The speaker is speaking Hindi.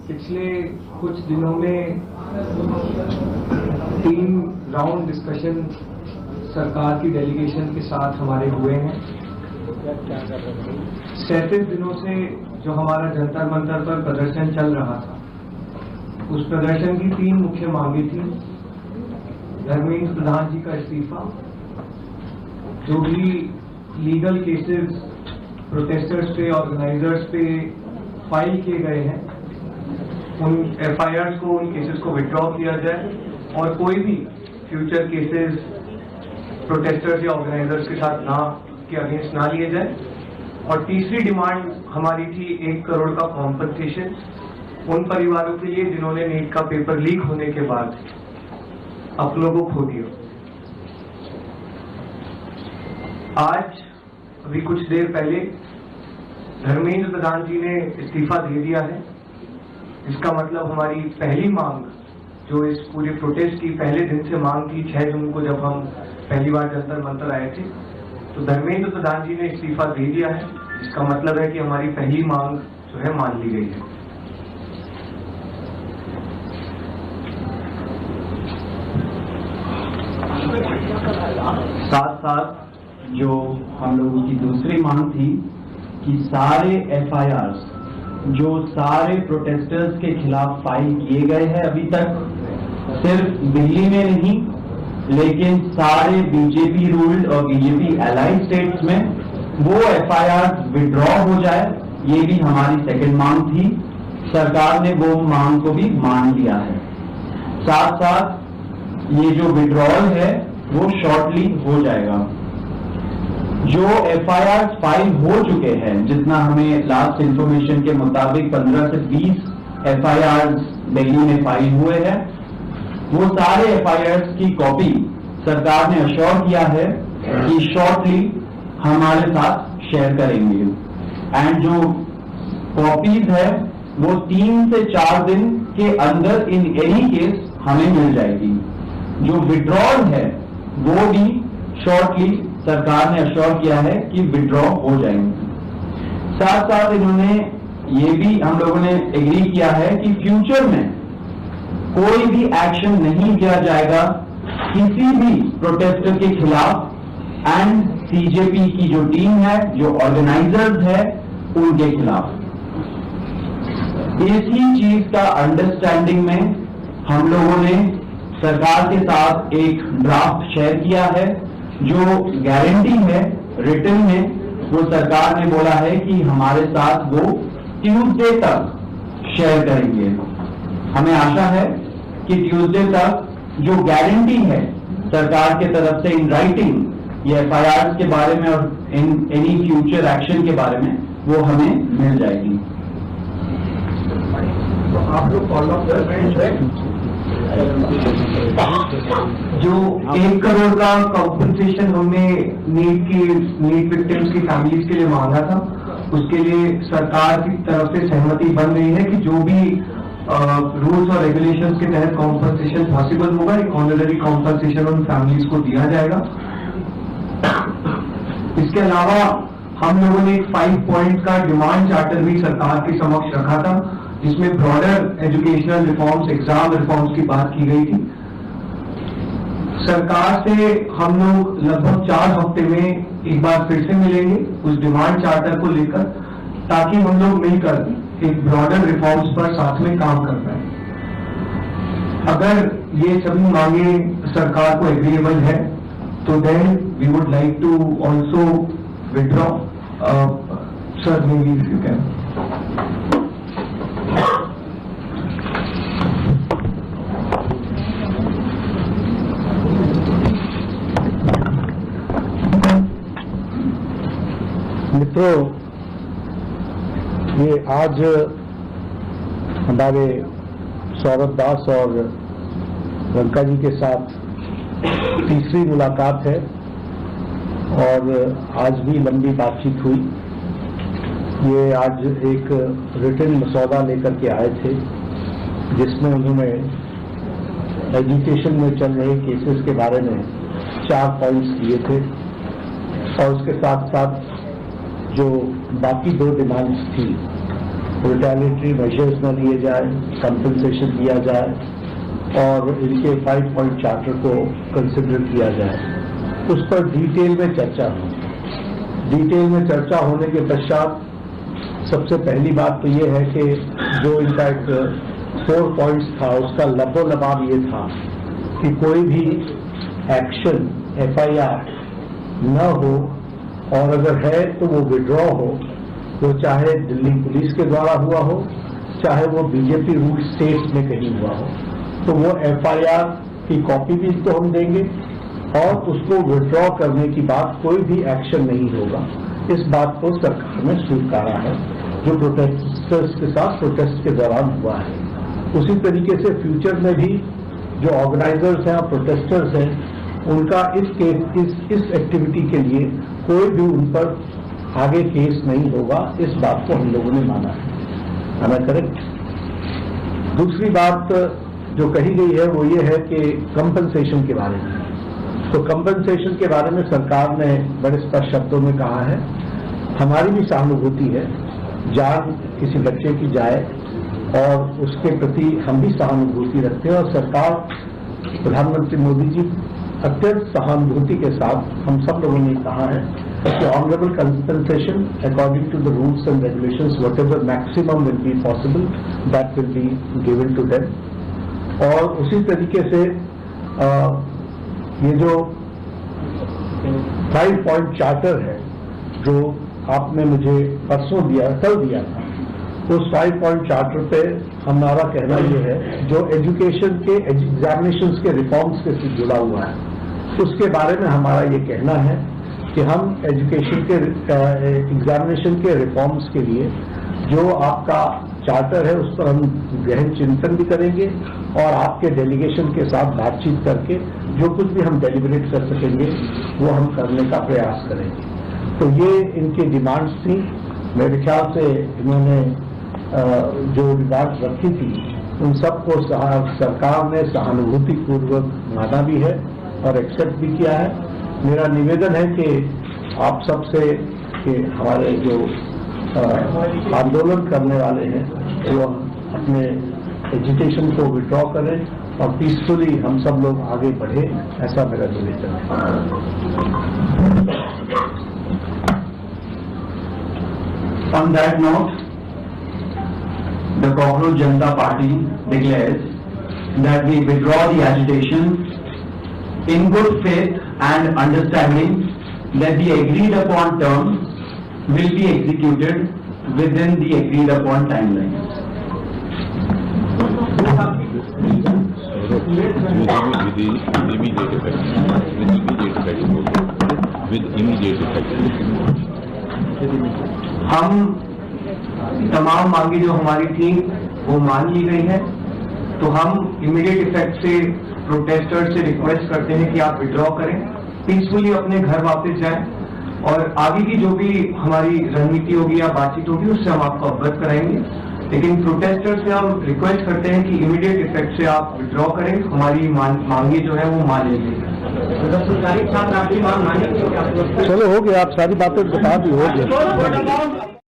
पिछले कुछ दिनों में 3 राउंड डिस्कशन सरकार की डेलीगेशन के साथ हमारे हुए हैं। 37 दिनों से जो हमारा जंतर मंतर पर प्रदर्शन चल रहा था, उस प्रदर्शन की 3 मुख्य मांगे थी। धर्मेंद्र प्रधान जी का इस्तीफा, जो भी लीगल केसेस प्रोटेस्टर्स पे, ऑर्गेनाइजर्स पे फाइल किए गए हैं, उन एफआईआर को, उन केसेस को विड्रॉ किया जाए और कोई भी फ्यूचर केसेस प्रोटेस्टर्स या ऑर्गेनाइजर्स के साथ के अगेंस्ट ना लिए जाए। और तीसरी डिमांड हमारी थी 1 करोड़ का कॉम्पनसेशन उन परिवारों के लिए जिन्होंने नीट का पेपर लीक होने के बाद अपनों को खो दिया। आज अभी कुछ देर पहले धर्मेंद्र प्रधान जी ने इस्तीफा दे दिया है। इसका मतलब हमारी पहली मांग, जो इस पूरे प्रोटेस्ट की पहले दिन से मांग थी, 6 जून को जब हम पहली बार जंतर मंतर आए थे, तो धर्मेंद्र प्रधान जी ने इस्तीफा दे दिया है। इसका मतलब है कि हमारी पहली मांग जो है मान ली गई है। साथ साथ जो हम लोगों की दूसरी मांग थी कि सारे एफआईआर जो सारे प्रोटेस्टर्स के खिलाफ फाइल किए गए हैं अभी तक, सिर्फ दिल्ली में नहीं लेकिन सारे बीजेपी रूल्ड और बीजेपी एलाइड स्टेट्स में, वो एफआईआर विड्रॉ हो जाए। ये भी हमारी सेकंड मांग थी। सरकार ने वो मांग को भी मान लिया है। साथ साथ ये जो विड्रॉल है वो शॉर्टली हो जाएगा। जो एफआईआर फाइल हो चुके हैं, जितना हमें लास्ट इंफॉर्मेशन के मुताबिक 15 से 20 एफआईआर दिल्ली में फाइल हुए हैं, वो सारे एफआईआर की कॉपी सरकार ने अश्योर किया है कि शॉर्टली हमारे साथ शेयर करेंगे। एंड जो कॉपीज है वो 3 से 4 दिन के अंदर इन एनी केस हमें मिल जाएगी। जो विड्रॉल है वो भी शॉर्टली सरकार ने अश्योर किया है कि विड्रॉ हो जाएंगे। साथ साथ इन्होंने ये भी हम लोगों ने एग्री किया है कि फ्यूचर में कोई भी एक्शन नहीं किया जाएगा किसी भी प्रोटेस्टर के खिलाफ एंड सीजेपी की जो टीम है, जो ऑर्गेनाइजर्स है, उनके खिलाफ। इसी चीज का अंडरस्टैंडिंग में हम लोगों ने सरकार के साथ एक ड्राफ्ट शेयर किया है। जो गारंटी है रिटन में, वो सरकार ने बोला है कि हमारे साथ वो ट्यूसडे तक शेयर करेंगे। हमें आशा है कि ट्यूसडे तक जो गारंटी है सरकार के तरफ से इन राइटिंग ये एफआईआर के बारे में और एनी फ्यूचर एक्शन के बारे में, वो हमें मिल जाएगी। तो आप लोग फॉलो अप कर रहे हैं। जो 1 करोड़ का कॉम्पनसेशन हमने नीट विक्टिम्स की फैमिलीज के लिए मांगा था, उसके लिए सरकार की तरफ से सहमति बन रही है कि जो भी रूल्स और रेगुलेशंस के तहत कॉम्पनसेशन पॉसिबल होगा, एक ऑनररी कॉम्पनसेशन उन फैमिलीज को दिया जाएगा। इसके अलावा हम लोगों ने एक 5 पॉइंट का डिमांड चार्टर भी सरकार के समक्ष रखा था, जिसमें broader educational reforms, exam reforms की बात की गई थी। सरकार से हम लोग लगभग 4 हफ्ते में एक बार फिर से मिलेंगे उस डिमांड चार्टर को लेकर, ताकि हम लोग मिलकर एक ब्रॉडर रिफॉर्म्स पर साथ में काम कर पाए। अगर ये सभी मांगे सरकार को एग्रीएबल है, तो then we would like to also withdraw. Sir, maybe if you can. मित्रों, ये आज हमारे सौरभ दास और रंका जी के साथ तीसरी मुलाकात है और आज भी लंबी बातचीत हुई। ये आज एक रिटन मसौदा लेकर के आए थे, जिसमें उन्होंने एजुकेशन में चल रहे केसेस के बारे में 4 पॉइंट्स दिए थे और उसके साथ साथ जो बाकी 2 डिमांड्स थी रिटेलिएटरी मेजर्स न लिए जाए, कंपनसेशन दिया जाए और इनके 5 पॉइंट चार्टर को कंसिडर किया जाए। उस पर डिटेल में चर्चा हुई। डिटेल में चर्चा होने के पश्चात सबसे पहली बात तो ये है कि जो इनका एक 4 पॉइंट्स था उसका लबोलबाब ये था कि कोई भी एक्शन FIR न हो और अगर है तो वो विड्रॉ हो, वो चाहे दिल्ली पुलिस के द्वारा हुआ हो, चाहे वो बीजेपी रूल स्टेट्स में कहीं हुआ हो, तो वो FIR की कॉपी भी तो हम देंगे और उसको विड्रॉ करने की बात कोई भी एक्शन नहीं होगा। इस बात को सरकार ने स्वीकारा है जो प्रोटेस्टर्स के साथ प्रोटेस्ट के दौरान हुआ है। उसी तरीके से फ्यूचर में भी जो ऑर्गेनाइजर्स हैं और प्रोटेस्टर्स हैं उनका इस एक्टिविटी के लिए कोई भी उन पर आगे केस नहीं होगा। इस बात को हम लोगों ने माना है। हमें करेक्ट। दूसरी बात जो कही गई है वो ये है कि कंपनसेशन के बारे में। तो कंपनसेशन के बारे में सरकार ने बड़े स्पष्ट शब्दों में कहा है, हमारी भी सहानुभूति है, जान किसी बच्चे की जाए और उसके प्रति हम भी सहानुभूति रखते हैं और सरकार प्रधानमंत्री मोदी जी अत्यंत सहानुभूति के साथ हम सब लोगों ने कहा है कि honourable compensation according to the rules and regulations whatever maximum will be possible that will be given to them. और उसी तरीके से ये जो 5 पॉइंट चार्टर है जो आपने मुझे परसों दिया, कल दिया था, उस 5 पॉइंट चार्टर पे हमारा कहना ये है जो एजुकेशन के एग्जामिनेशंस के रिफॉर्म्स के साथ जुड़ा हुआ है उसके बारे में हमारा ये कहना है कि हम एजुकेशन के एग्जामिनेशन के रिफॉर्म्स के लिए जो आपका चार्टर है उस पर हम गहन चिंतन भी करेंगे और आपके डेलीगेशन के साथ बातचीत करके जो कुछ भी हम डेलिब्रेट कर सकेंगे वो हम करने का प्रयास करेंगे। तो ये इनकी डिमांड्स थी। मेरे ख्याल से इन्होंने जो डिमांड्स रखी थी उन सबको सरकार ने सहानुभूतिपूर्वक माना भी है और एक्सेप्ट भी किया है। मेरा निवेदन है कि आप सबसे कि हमारे जो आंदोलन करने वाले हैं वो अपने एजुकेशन को विड्रॉ करें और पीसफुली हम सब लोग आगे बढ़े, ऐसा मेरा निवेदन है। On that note, the Cockroach Janata Party declares that we withdraw the agitation in good faith and understanding that the agreed upon terms will be executed within the agreed upon timelines. With immediate effect. हम तमाम मांगे जो हमारी थी वो मान ली गई है, तो हम इमीडिएट इफेक्ट से प्रोटेस्टर्स से रिक्वेस्ट करते हैं कि आप विड्रॉ करें, पीसफुली अपने घर वापस जाएं और आगे की जो भी हमारी रणनीति होगी या बातचीत होगी उससे हम आपको अवगत कराएंगे। लेकिन प्रोटेस्टर्स से हम रिक्वेस्ट करते हैं कि इमीडिएट इफेक्ट से आप विड्रॉ करें, हमारी मांगे जो है वो मान लेंगे। चलो हो गया, आप सारी बातें बता दी, हो गया।